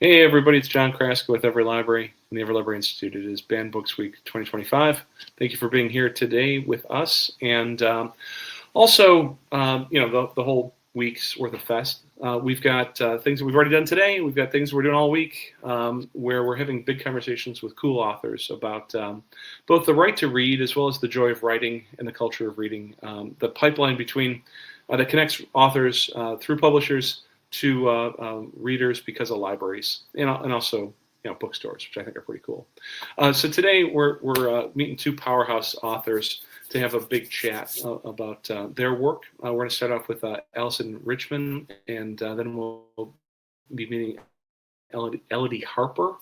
Hey everybody, it's John Kraska with Every Library and the Every Library Institute. It is Banned Books Week 2025. Thank you for being here today with us. And also, the whole week's worth of fest. We've got things that we've already done today. We've got things we're doing all week where we're having big conversations with cool authors about both the right to read as well as the joy of writing and the culture of reading. The pipeline between that connects authors through publishers to readers because of libraries and also bookstores, which I think are pretty cool. So today we're meeting two powerhouse authors to have a big chat about their work. We're going to start off with Alyson Richman, and then we'll be meeting Elodie Harper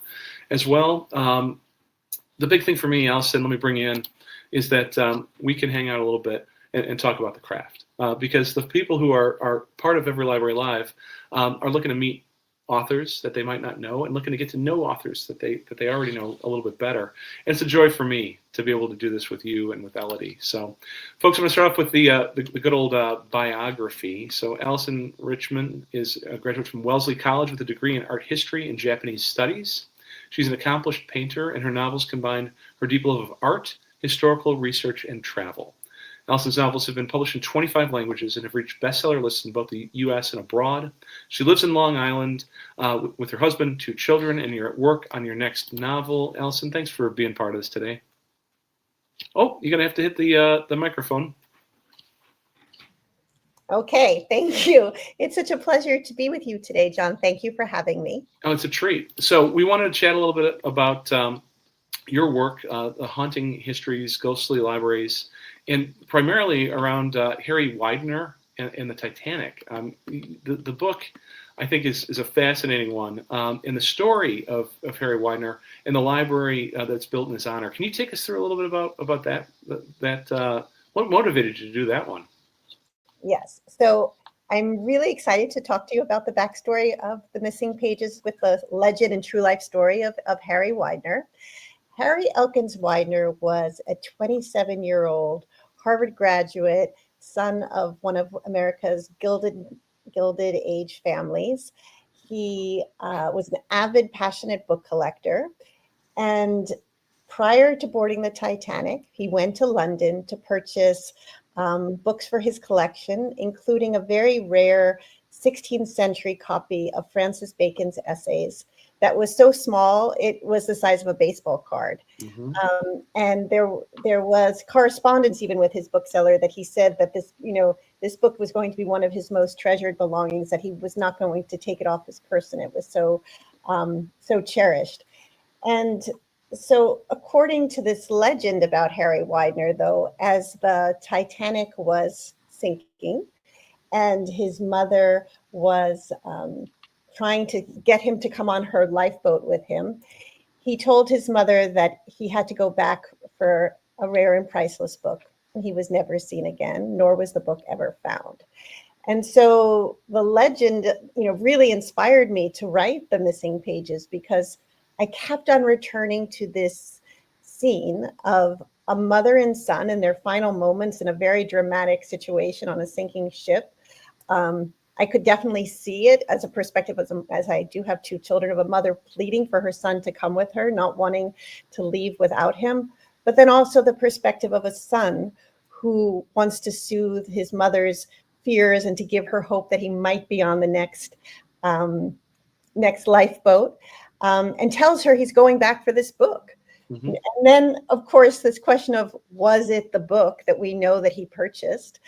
as well. The big thing for me, Alyson, let me bring you in, is that we can hang out a little bit and talk about the craft. Because the people who are part of Every Library Live are looking to meet authors that they might not know and looking to get to know authors that they already know a little bit better. And it's a joy for me to be able to do this with you and with Elodie. So, folks, I'm going to start off with the good old biography. So, Alyson Richman is a graduate from Wellesley College with a degree in art history and Japanese studies. She's an accomplished painter, and her novels combine her deep love of art, historical research, and travel. Alyson's novels have been published in 25 languages and have reached bestseller lists in both the U.S. and abroad. She lives in Long Island with her husband, 2 children, and you're at work on your next novel. Alyson, thanks for being part of this today. Oh, you're going to have to hit the microphone. Okay, thank you. It's such a pleasure to be with you today, John. Thank you for having me. Oh, it's a treat. So we wanted to chat a little bit about your work, the haunting histories, ghostly libraries, and primarily around Harry Widener and the Titanic. The book, I think, is a fascinating one. And the story of Harry Widener and the library that's built in his honor. Can you take us through a little bit about that? What motivated you to do that one? Yes. So I'm really excited to talk to you about the backstory of the missing pages with the legend and true life story of Harry Widener. Harry Elkins Widener was a 27-year-old Harvard graduate, son of one of America's Gilded Age families. He was an avid, passionate book collector. And prior to boarding the Titanic, he went to London to purchase books for his collection, including a very rare 16th century copy of Francis Bacon's essays that was so small, it was the size of a baseball card. Mm-hmm. And there was correspondence even with his bookseller that he said that this book was going to be one of his most treasured belongings, that he was not going to take it off his person. It was so cherished. And so according to this legend about Harry Widener, though, as the Titanic was sinking and his mother was trying to get him to come on her lifeboat with him, he told his mother that he had to go back for a rare and priceless book. He was never seen again, nor was the book ever found. And so the legend, really inspired me to write The Missing Pages, because I kept on returning to this scene of a mother and son in their final moments in a very dramatic situation on a sinking ship. I could definitely see it as a perspective, as I do have 2 children, of a mother pleading for her son to come with her, not wanting to leave without him. But then also the perspective of a son who wants to soothe his mother's fears and to give her hope that he might be on the next lifeboat, and tells her he's going back for this book. Mm-hmm. And then, of course, this question of, was it the book that we know that he purchased?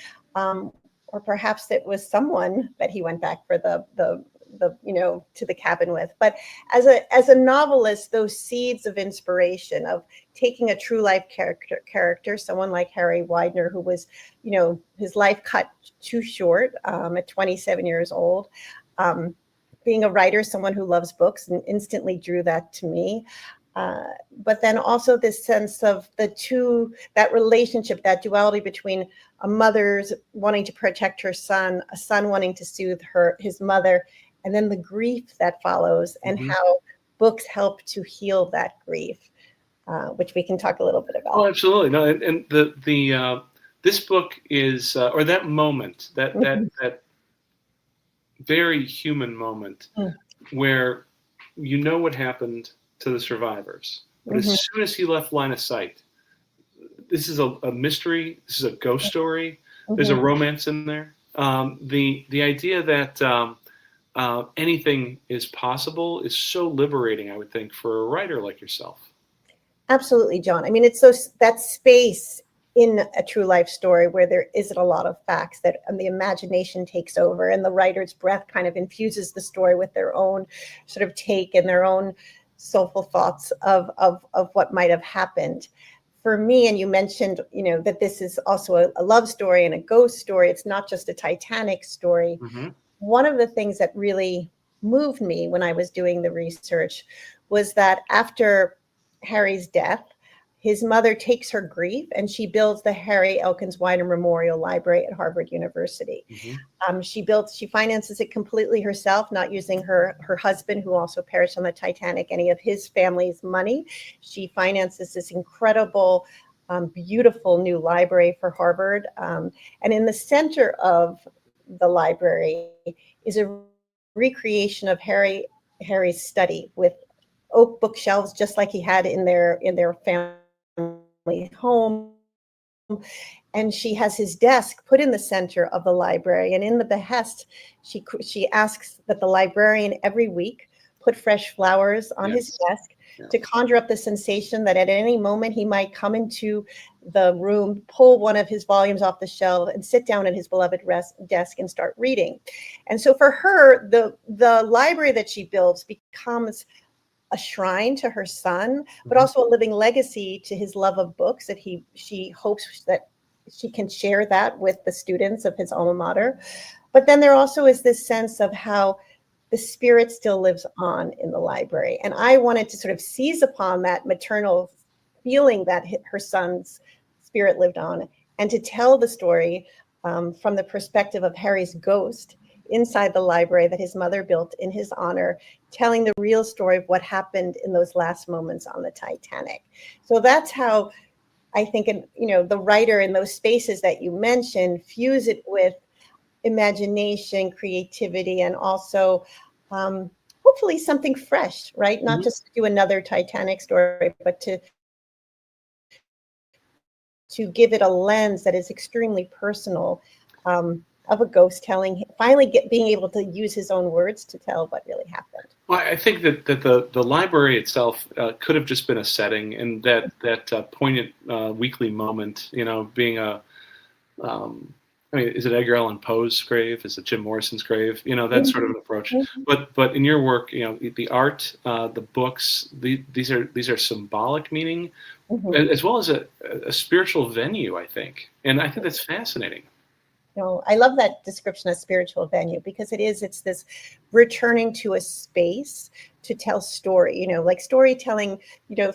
Or perhaps it was someone that he went back for the to the cabin with. But as a novelist, those seeds of inspiration of taking a true life character, someone like Harry Widener, who was, his life cut too short at 27 years old, being a writer, someone who loves books, and instantly drew that to me. But then also this sense of that relationship, that duality between a mother's wanting to protect her son, a son wanting to soothe his mother, and then the grief that follows, and mm-hmm. how books help to heal that grief, which we can talk a little bit about. Oh, absolutely. No, and this book is, or that moment, that very human moment where you know what happened to the survivors, but Mhm. as soon as he left line of sight, this is a mystery. This is a ghost story. There's a Mhm. romance in there. The idea that anything is possible is so liberating, I would think, for a writer like yourself. Absolutely, John. I mean, it's so that space in a true life story where there isn't a lot of facts, that the imagination takes over and the writer's breath kind of infuses the story with their own sort of take and their own soulful thoughts of what might have happened. For me, and you mentioned, that this is also a love story and a ghost story. It's not just a Titanic story. Mm-hmm. One of the things that really moved me when I was doing the research was that after Harry's death, his mother takes her grief and she builds the Harry Elkins Widener Memorial Library at Harvard University. Mm-hmm. She finances it completely herself, not using her husband, who also perished on the Titanic, any of his family's money. She finances this incredible, beautiful new library for Harvard. And in the center of the library is a recreation of Harry's study with oak bookshelves, just like he had in their family home. And she has his desk put in the center of the library. And in the behest, she asks that the librarian every week put fresh flowers on his Yes. desk Yeah. to conjure up the sensation that at any moment he might come into the room, pull one of his volumes off the shelf, and sit down at his beloved desk and start reading. And so for her, the library that she builds becomes a shrine to her son, but Mm-hmm. also a living legacy to his love of books, that she hopes that she can share that with the students of his alma mater. But then there also is this sense of how the spirit still lives on in the library. And I wanted to sort of seize upon that maternal feeling that her son's spirit lived on, and to tell the story from the perspective of Harry's ghost inside the library that his mother built in his honor, telling the real story of what happened in those last moments on the Titanic. So that's how I think, the writer in those spaces that you mentioned fuse it with imagination, creativity, and also hopefully something fresh, right? Not Mm-hmm. just to do another Titanic story, but to give it a lens that is extremely personal, of a ghost finally being able to use his own words to tell what really happened. Well, I think that the library itself could have just been a setting, and that poignant weekly moment, being I mean, is it Edgar Allan Poe's grave? Is it Jim Morrison's grave? That sort of an approach. Mhm. But in your work, the art, the books, these are symbolic meaning, Mhm. as well as a spiritual venue, I think, and I think that's fascinating. I love that description of spiritual venue, because it's this returning to a space to tell story, like storytelling,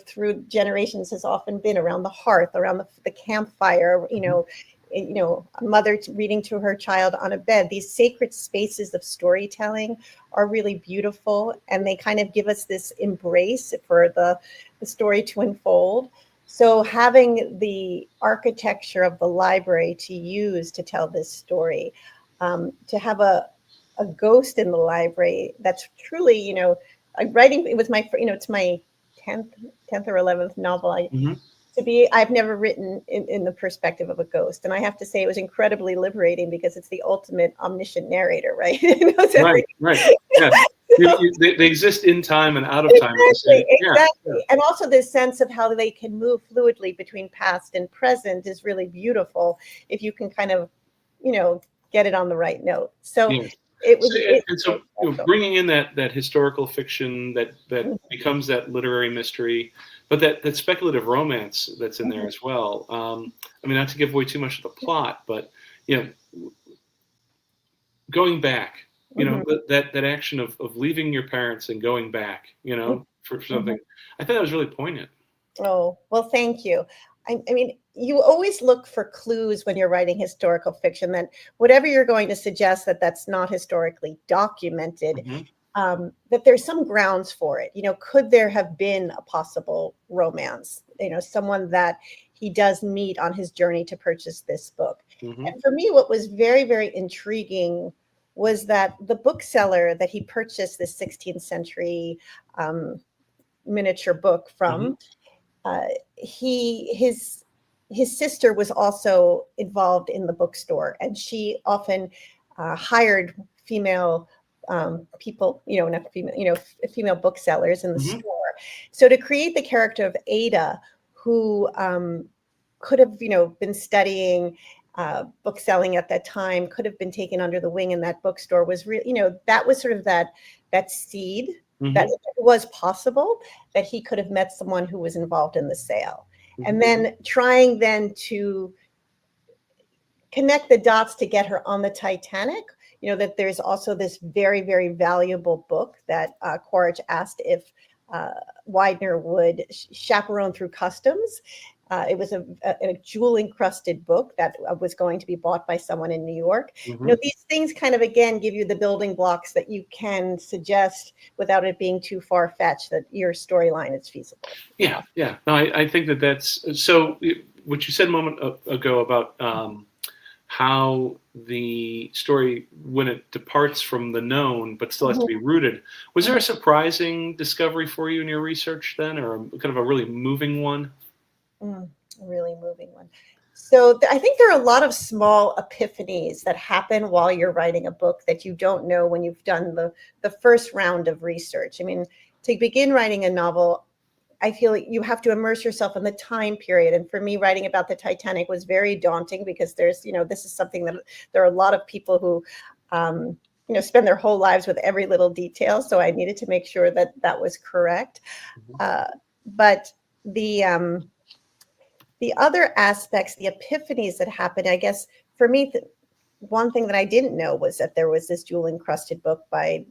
through generations has often been around the hearth, around the campfire, Mhm. a mother reading to her child on a bed. These sacred spaces of storytelling are really beautiful, and they kind of give us this embrace for the story to unfold. So having the architecture of the library to use to tell this story, to have a ghost in the library that's truly, I'm writing, it was it's my 10th or 11th novel. Mhm. I've never written in the perspective of a ghost. And I have to say it was incredibly liberating, because it's the ultimate omniscient narrator, right? It knows Right, everything. right. Yes. They exist in time and out of time at the Exactly, same. Yeah, yeah. exactly. And also this sense of how they can move fluidly between past and present is really beautiful if you can kind of, you know, get it on the right note. So Yes. it So, was it and was so, special. bringing in that historical fiction that Mhm, becomes that literary mystery, but that speculative romance that's in there mhm, as well. I mean, not to give away too much of the plot, but you know, going back, mhm, that action of leaving your parents and going back, for mhm. something. I thought that was really poignant. Oh, well, thank you. I mean, you always look for clues when you're writing historical fiction, that whatever you're going to suggest that's not historically documented, Hmm. that there's some grounds for it. Could there have been a possible romance? Someone that he does meet on his journey to purchase this book. Hmm. And for me, what was very, very intriguing was that the bookseller that he purchased this 16th century miniature book from, his sister was also involved in the bookstore, and she often hired female people, not female, female booksellers in the store. So to create the character of Ada, who could have, been studying bookselling at that time, could have been taken under the wing in that bookstore, was really, that was sort of that seed that it was possible that he could have met someone who was involved in the sale. And then trying then to connect the dots to get her on the Titanic, that there's also this very, very valuable book that Quaritch asked if Widener would chaperone through customs. It was a jewel encrusted book that was going to be bought by someone in New York. These things kind of, again, give you the building blocks that you can suggest without it being too far fetched that your storyline is feasible. Yeah. No, I think that's so. What you said a moment ago about how the story, when it departs from the known but still has to be rooted, was there a surprising discovery for you in your research then, or kind of a really moving one? A really moving one. So I think there are a lot of small epiphanies that happen while you're writing a book that you don't know when you've done the first round of research. I mean, to begin writing a novel, I feel you have to immerse yourself in the time period. And for me, writing about the Titanic was very daunting because there's, this is something that there are a lot of people who, spend their whole lives with every little detail. So I needed to make sure that that was correct. But the other aspects, the epiphanies that happened, I guess, for me, one thing that I didn't know was that there was this jewel encrusted book by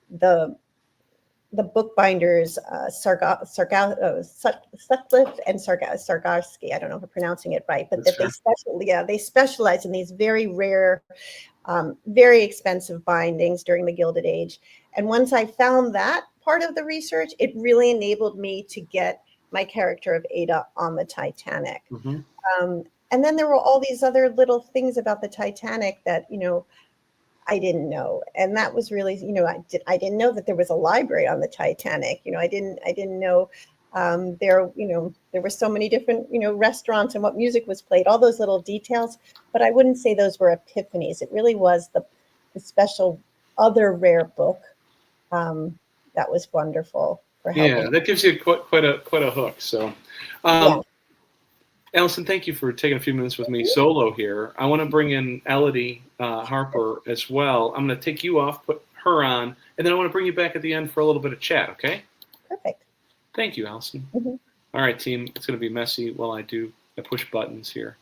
the bookbinders Sutcliffe and Sargarsky. I don't know if I'm pronouncing it right, but they specialize in these very rare, very expensive bindings during the Gilded Age. And once I found that part of the research, it really enabled me to get my character of Ada on the Titanic. And then there were all these other little things about the Titanic that, I didn't know. And that was really, I didn't know that there was a library on the Titanic. I didn't know there were so many different, restaurants and what music was played, all those little details. But I wouldn't say those were epiphanies. It really was the special other rare book that was wonderful. Yeah, that gives you quite a hook. So, Alyson, thank you for taking a few minutes with me solo here. I want to bring in Elodie Harper as well. I'm going to take you off, put her on, and then I want to bring you back at the end for a little bit of chat, okay? Perfect. Thank you, Alyson. All right, team. It's going to be messy while I push buttons here.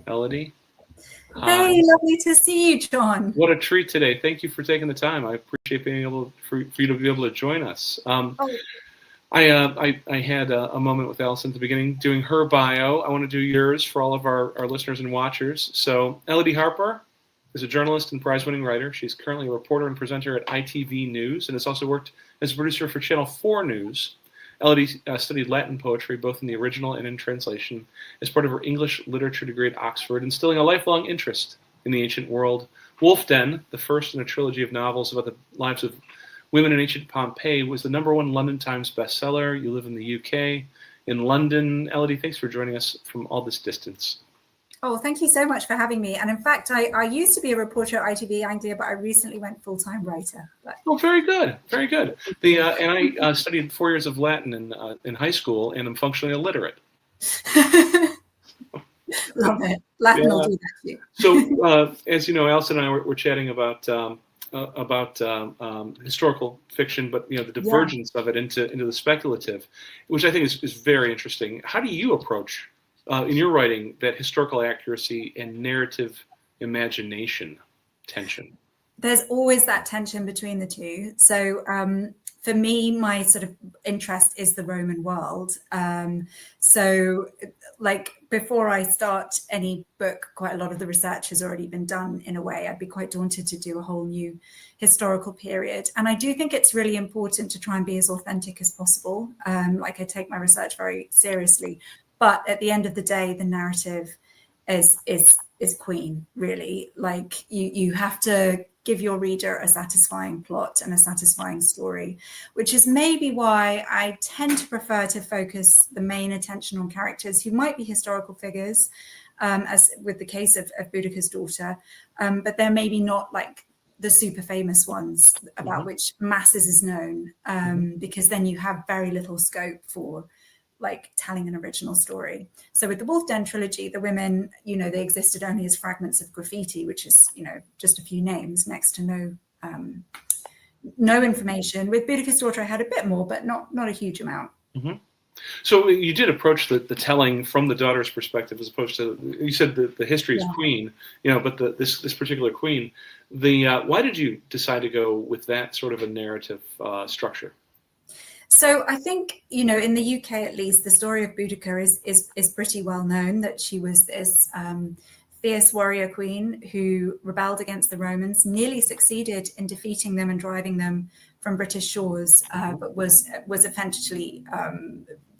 Elodie? Hey, lovely to see you, John. What a treat today. Thank you for taking the time. I appreciate being able for you to be able to join us. I had a moment with Alyson at the beginning doing her bio. I want to do yours for all of our listeners and watchers. So Elodie Harper is a journalist and prize-winning writer. She's currently a reporter and presenter at ITV News and has also worked as a producer for Channel 4 News. Elodie studied Latin poetry both in the original and in translation as part of her English literature degree at Oxford, instilling a lifelong interest in the ancient world. Wolf Den, the first in a trilogy of novels about the lives of women in ancient Pompeii, was the #1 London Times bestseller. You live in the UK, in London. Elodie, thanks for joining us from all this distance. Oh, thank you so much for having me. And in fact, I used to be a reporter at ITV Anglia, but I recently went full-time writer. Oh, very good, very good. And I studied 4 years of Latin in high school, and I'm functionally illiterate. Love it. Latin will do that too. So, as you know, Alyson and I were chatting about historical fiction, but the divergence of it into the speculative, which I think is very interesting. How do you approach in your writing that historical accuracy and narrative imagination tension? There's always that tension between the two. So for me, my sort of interest is the Roman world. So like before I start any book, quite a lot of the research has already been done in a way. I'd be quite daunted to do a whole new historical period. And I do think it's really important to try and be as authentic as possible. Like I take my research very seriously. But at the end of the day, the narrative is queen, really. Like you have to give your reader a satisfying plot and a satisfying story, which is maybe why I tend to prefer to focus the main attention on characters who might be historical figures, as with the case of Boudicca's daughter, but they're maybe not like the super famous ones about which masses is known, because then you have very little scope for like telling an original story. So with the Wolf Den trilogy, the women, they existed only as fragments of graffiti, which is, just a few names next to no information. With Boudicca's daughter, I had a bit more, but not a huge amount. So you did approach the telling from the daughter's perspective, as opposed to, you said the history is queen, but this particular queen. Why did you decide to go with that sort of a narrative structure? So I think, in the UK at least, the story of Boudicca is pretty well known, that she was this fierce warrior queen who rebelled against the Romans, nearly succeeded in defeating them and driving them from British shores, but was eventually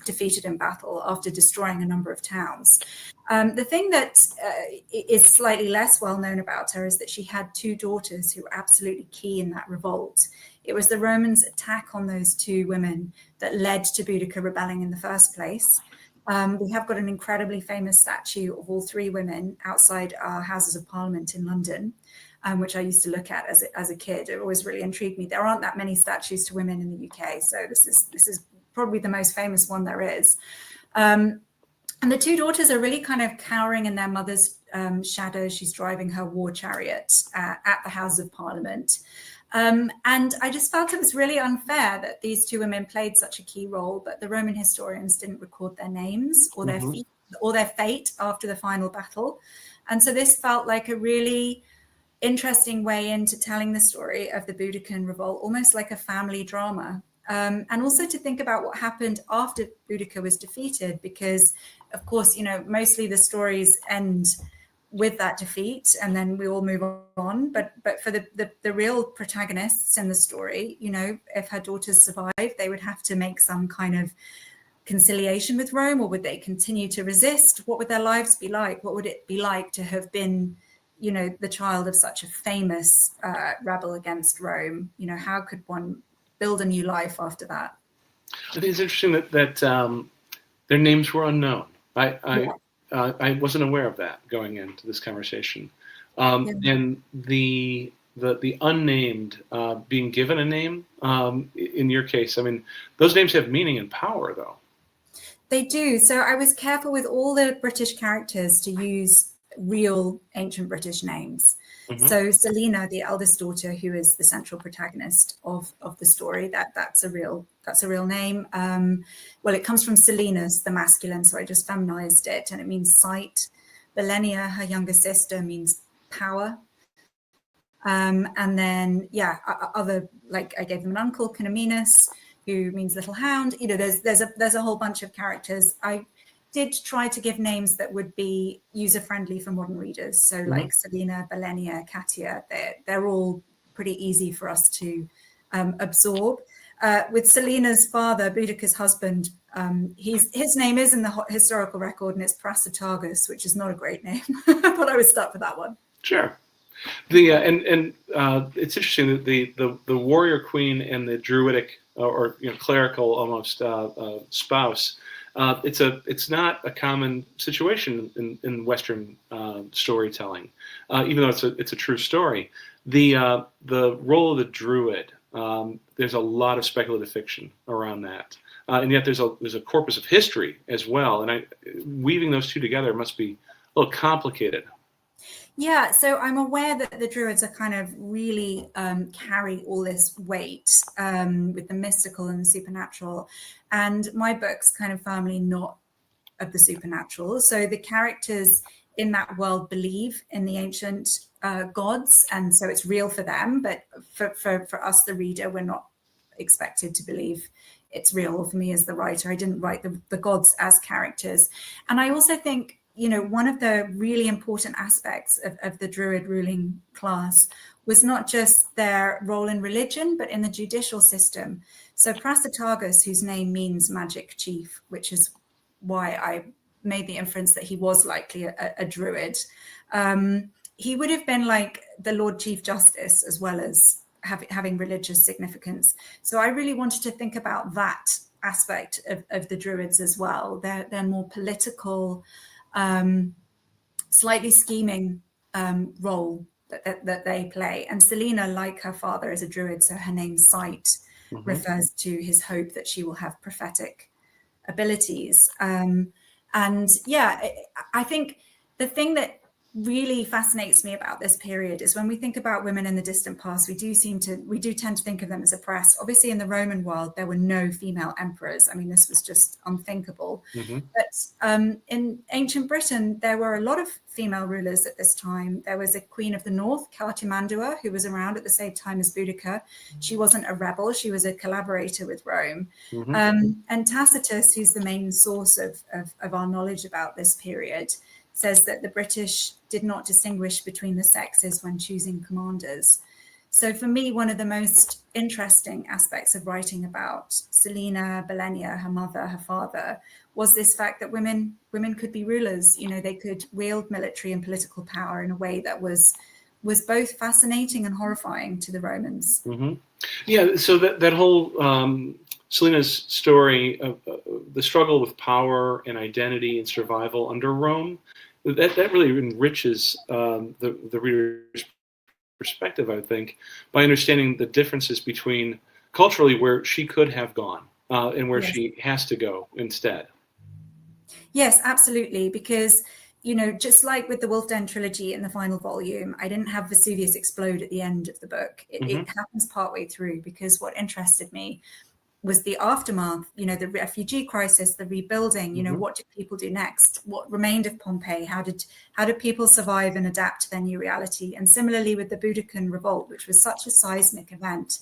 defeated in battle after destroying a number of towns. The thing that is slightly less well known about her is that she had two daughters who were absolutely key in that revolt. It was the Romans' attack on those two women that led to Boudicca rebelling in the first place. We have got an incredibly famous statue of all three women outside our Houses of Parliament in London, which I used to look at as a kid. It always really intrigued me. There aren't that many statues to women in the UK, so this is probably the most famous one there is. And the two daughters are really kind of cowering in their mother's shadow. She's driving her war chariot at the Houses of Parliament. And I just felt it was really unfair that these two women played such a key role, but the Roman historians didn't record their names or their fate after the final battle. And so this felt like a really interesting way into telling the story of the Boudiccan revolt, almost like a family drama. And also to think about what happened after Boudicca was defeated, because, of course, mostly the stories end with that defeat and then we all move on. But for the real protagonists in the story, if her daughters survived, they would have to make some kind of conciliation with Rome, or would they continue to resist? What would their lives be like? What would it be like to have been, the child of such a famous rebel against Rome? How could one build a new life after that? I think it's interesting that their names were unknown. I wasn't aware of that going into this conversation, and the unnamed being given a name. In your case, I mean, those names have meaning and power, though. They do. So I was careful with all the British characters to use real ancient British names. So Selina, the eldest daughter, who is the central protagonist of the story, that's a real name. Well, it comes from Selinus, the masculine, so I just feminized it, and it means sight. Belenia, her younger sister, means power. And then other, like I gave them an uncle, Canominus, who means little hound. There's a whole bunch of characters. I did try to give names that would be user-friendly for modern readers. So like Selina, Belenia, Katia, they're all pretty easy for us to absorb. With Selina's father, Boudicca's husband, his name is in the historical record, and it's Prasutagus, which is not a great name, but I was stuck with that one. Sure. It's interesting that the warrior queen and the druidic or clerical almost spouse. It's not a common situation in Western storytelling, even though it's a true story. The role of the druid, there's a lot of speculative fiction around that, and yet there's a corpus of history as well. And weaving those two together must be a little complicated. Yeah, so I'm aware that the Druids are kind of really carry all this weight with the mystical and the supernatural. And my book's kind of firmly not of the supernatural. So the characters in that world believe in the ancient gods, and so it's real for them. But for us, the reader, we're not expected to believe it's real. Or for me as the writer, I didn't write the gods as characters. And I also think, one of the really important aspects of the Druid ruling class was not just their role in religion, but in the judicial system. So Prasutagus, whose name means magic chief, which is why I made the inference that he was likely a druid. He would have been like the Lord Chief Justice as well as having religious significance. So I really wanted to think about that aspect of the druids as well. They're more political, slightly scheming role that they play. And Selina, like her father, is a druid, so her name Sight refers to his hope that she will have prophetic abilities. And yeah, I think the thing that really fascinates me about this period is when we think about women in the distant past, we do tend to think of them as oppressed. Obviously, in the Roman world, there were no female emperors. I mean, this was just unthinkable. But in ancient Britain, there were a lot of female rulers at this time. There was a queen of the north, Cartimandua, who was around at the same time as Boudicca. She wasn't a rebel. She was a collaborator with Rome. And Tacitus, who's the main source of our knowledge about this period, says that the British did not distinguish between the sexes when choosing commanders. So for me, one of the most interesting aspects of writing about Selina, Belenia, her mother, her father, was this fact that women could be rulers. You know, they could wield military and political power in a way that was both fascinating and horrifying to the Romans. Yeah, so that whole Selina's story of the struggle with power and identity and survival under Rome, that really enriches the reader's perspective, I think, by understanding the differences between culturally where she could have gone and where she has to go instead. Yes, absolutely. Because, you know, just like with the Wolf Den trilogy in the final volume, I didn't have Vesuvius explode at the end of the book. It happens partway through, because what interested me was the aftermath, you know, the refugee crisis, the rebuilding, you know, what did people do next? What remained of Pompeii? How did people survive and adapt to their new reality? And similarly with the Boudiccan revolt, which was such a seismic event,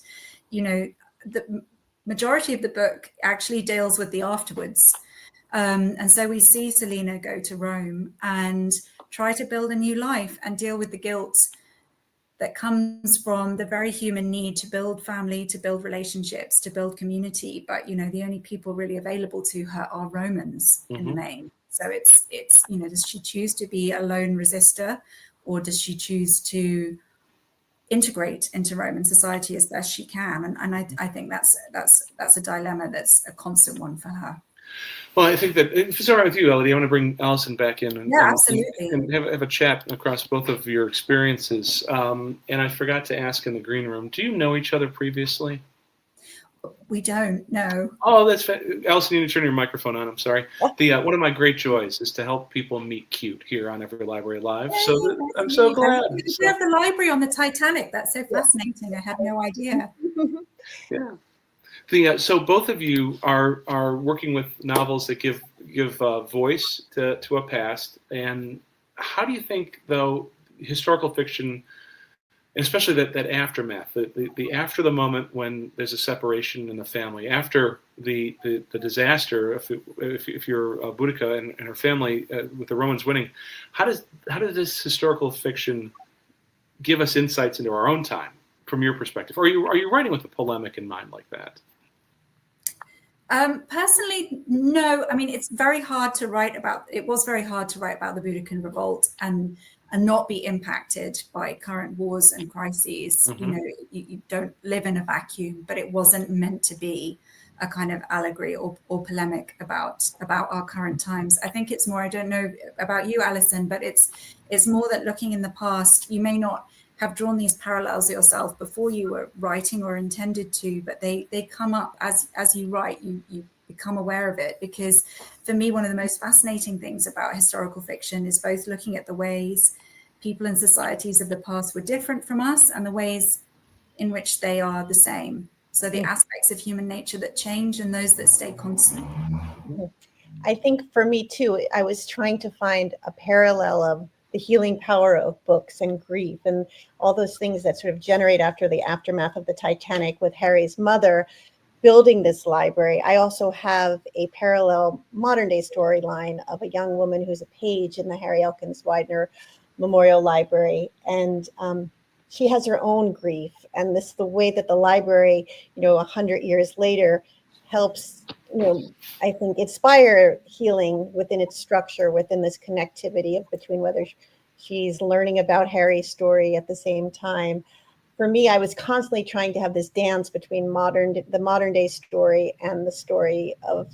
you know, the majority of the book actually deals with the afterwards. And so we see Selina go to Rome and try to build a new life and deal with the guilt that comes from the very human need to build family, to build relationships, to build community. But, you know, the only people really available to her are Romans in the main. So it's, you know, does she choose to be a lone resistor, or does she choose to integrate into Roman society as best she can? And I think that's a dilemma that's a constant one for her. Well, I think that if it's all right with you, Elodie, I want to bring Alyson back in and have a chat across both of your experiences. And I forgot to ask in the green room, do you know each other previously? We don't, no. Oh, that's Alyson, you need to turn your microphone on. I'm sorry. One of my great joys is to help people meet cute here on Every Library Live. Yay, so I'm so glad. We have the library on the Titanic. That's so fascinating. I had no idea. Yeah. So both of you are working with novels that give voice to a past. And how do you think, though, historical fiction, especially that aftermath, the after the moment when there's a separation in the family, after the disaster, if you're Boudicca and her family with the Romans winning, how does this historical fiction give us insights into our own time from your perspective? Or are you writing with a polemic in mind like that? Personally, no. I mean, it was very hard to write about the Boudiccan revolt and not be impacted by current wars and crises. You know, you don't live in a vacuum, but it wasn't meant to be a kind of allegory or polemic about our current times. I think it's more, I don't know about you, Alyson, but it's more that looking in the past, you may not have drawn these parallels yourself before you were writing or intended to, but they come up as you write, you become aware of it. Because for me, one of the most fascinating things about historical fiction is both looking at the ways people and societies of the past were different from us and the ways in which they are the same. So the aspects of human nature that change and those that stay constant. I think for me too, I was trying to find a parallel of the healing power of books and grief and all those things that sort of generate after the aftermath of the Titanic, with Harry's mother building this library. I also have a parallel modern day storyline of a young woman who's a page in the Harry Elkins Widener Memorial Library. And she has her own grief. And this the way that the library, 100 years later, helps I think inspire healing within its structure, within this connectivity of between whether she's learning about Harry's story at the same time. For me, I was constantly trying to have this dance between the modern day story and the story of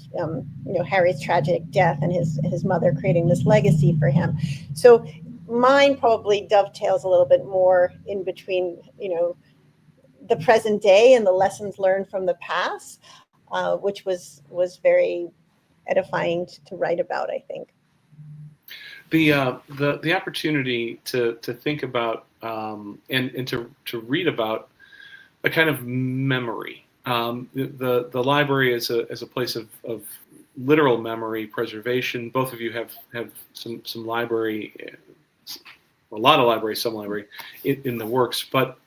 Harry's tragic death and his mother creating this legacy for him. So mine probably dovetails a little bit more in between the present day and the lessons learned from the past, which was very edifying to write about, I think. The opportunity to think about and to read about a kind of memory. The library is a place of literal memory preservation. Both of you have some library, a lot of library, some library in the works, but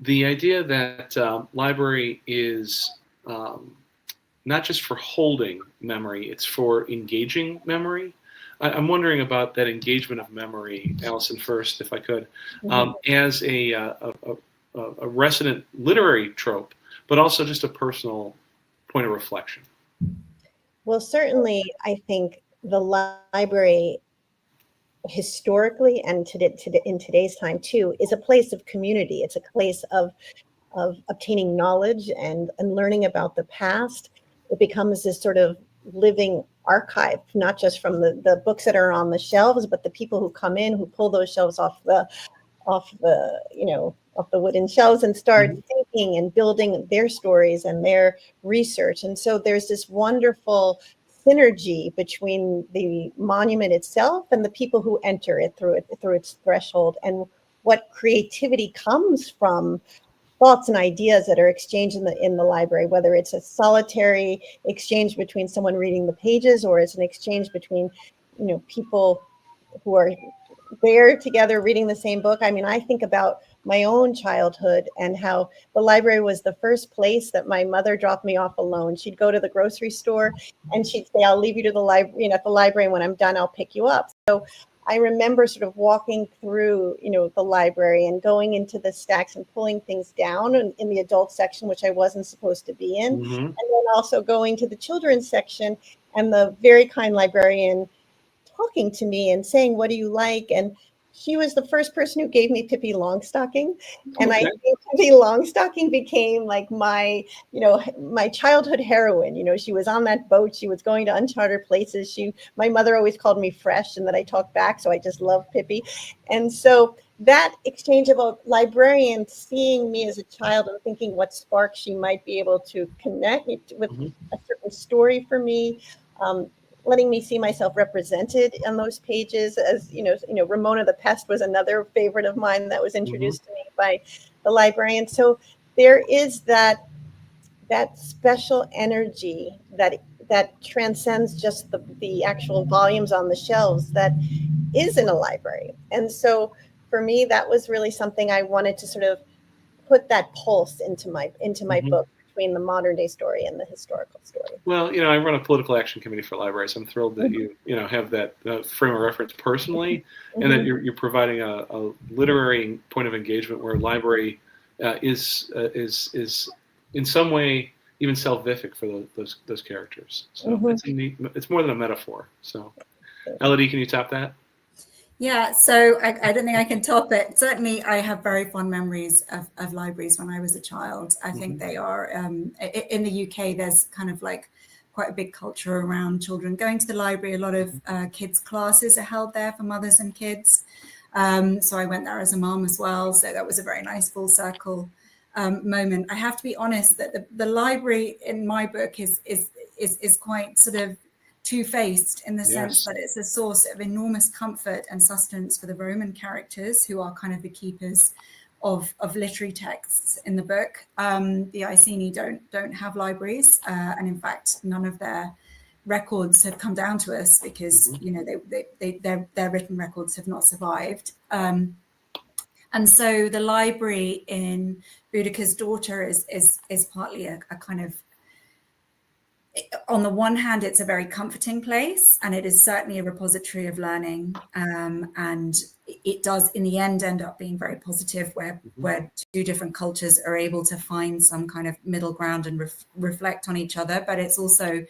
the idea that library is not just for holding memory, it's for engaging memory. I'm wondering about that engagement of memory, Alyson, first, if I could, as a resident literary trope, but also just a personal point of reflection. Well, certainly, I think the library, historically and in today's time too, is a place of community. It's a place of obtaining knowledge and learning about the past. It becomes this sort of living archive, not just from the books that are on the shelves, but the people who come in, who pull those shelves off the wooden shelves and start thinking and building their stories and their research. And so there's this wonderful synergy between the monument itself and the people who enter it through its threshold, and what creativity comes from thoughts and ideas that are exchanged in the library, whether it's a solitary exchange between someone reading the pages, or it's an exchange between people who are there together reading the same book. I mean, I think about my own childhood and how the library was the first place that my mother dropped me off alone. She'd go to the grocery store and she'd say, "I'll leave you to the library, at the library, and when I'm done, I'll pick you up." So I remember sort of walking through, the library and going into the stacks and pulling things down in the adult section, which I wasn't supposed to be in. And then also going to the children's section and the very kind librarian talking to me and saying, "What do you like?" And she was the first person who gave me Pippi Longstocking. And I think Pippi Longstocking became like my childhood heroine. She was on that boat. She was going to uncharted places. My mother always called me fresh and that I talked back. So I just love Pippi. And so that exchange of a librarian seeing me as a child and thinking what spark she might be able to connect with a certain story for me, letting me see myself represented on those pages. As Ramona the Pest was another favorite of mine that was introduced to me by the librarian. So there is that special energy that transcends just the actual volumes on the shelves that is in a library. And so for me, that was really something I wanted to sort of put that pulse into my book, between the modern day story and the historical story. Well, I run a political action committee for libraries. I'm thrilled that you have that frame of reference personally, and that you're providing a literary point of engagement where library is in some way even salvific for those characters. So it's more than a metaphor. So, Elodie, can you top that? Yeah, so I don't think I can top it. Certainly, I have very fond memories of libraries when I was a child. I think they are, in the UK, there's kind of like quite a big culture around children going to the library. A lot of kids' classes are held there for mothers and kids. So I went there as a mom as well. So that was a very nice full circle moment. I have to be honest that the library in my book is quite sort of two-faced in the sense that it's a source of enormous comfort and sustenance for the Roman characters, who are kind of the keepers of literary texts in the book. The Iceni don't have libraries, and in fact, none of their records have come down to us because their written records have not survived. And so the library in Boudicca's Daughter is partly a kind of, on the one hand, it's a very comforting place, and it is certainly a repository of learning. And it does, in the end, end up being very positive, where two different cultures are able to find some kind of middle ground and reflect on each other. But it's also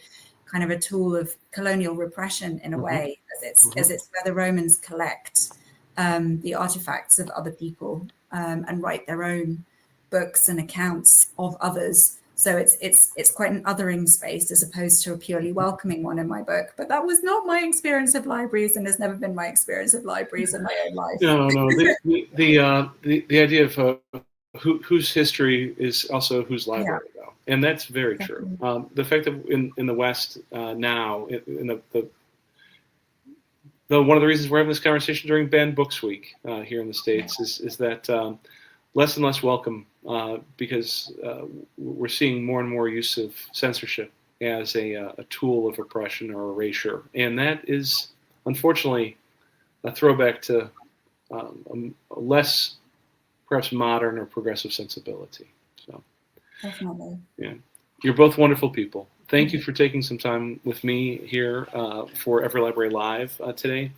kind of a tool of colonial repression in a way, as it's where the Romans collect the artifacts of other people and write their own books and accounts of others. So it's quite an othering space as opposed to a purely welcoming one in my book. But that was not my experience of libraries, and has never been my experience of libraries in my own life. No. The idea of whose history is also whose library, though, and that's very true. The fact that in the West now, in the one of the reasons we're having this conversation during Banned Books Week here in the States is that less and less welcome because we're seeing more and more use of censorship as a tool of oppression or erasure, and that is unfortunately a throwback to a less perhaps modern or progressive sensibility. So, definitely, yeah, you're both wonderful people. Thank you for taking some time with me here for Every Library Live today.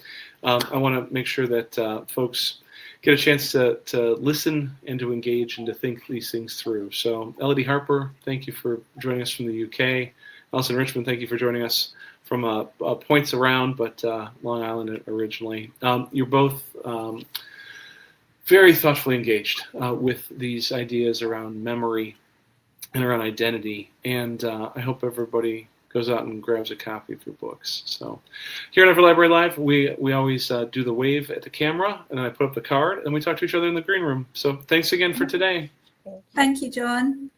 I want to make sure that folks get a chance to listen and to engage and to think these things through. So, Elodie Harper, thank you for joining us from the UK. Alyson Richman, thank you for joining us from points around, but Long Island originally. You're both very thoughtfully engaged with these ideas around memory and around identity, and I hope everybody goes out and grabs a copy of your books. So here at Every Library Live, we always do the wave at the camera, and then I put up the card, and we talk to each other in the green room. So thanks again for today. Thank you, John.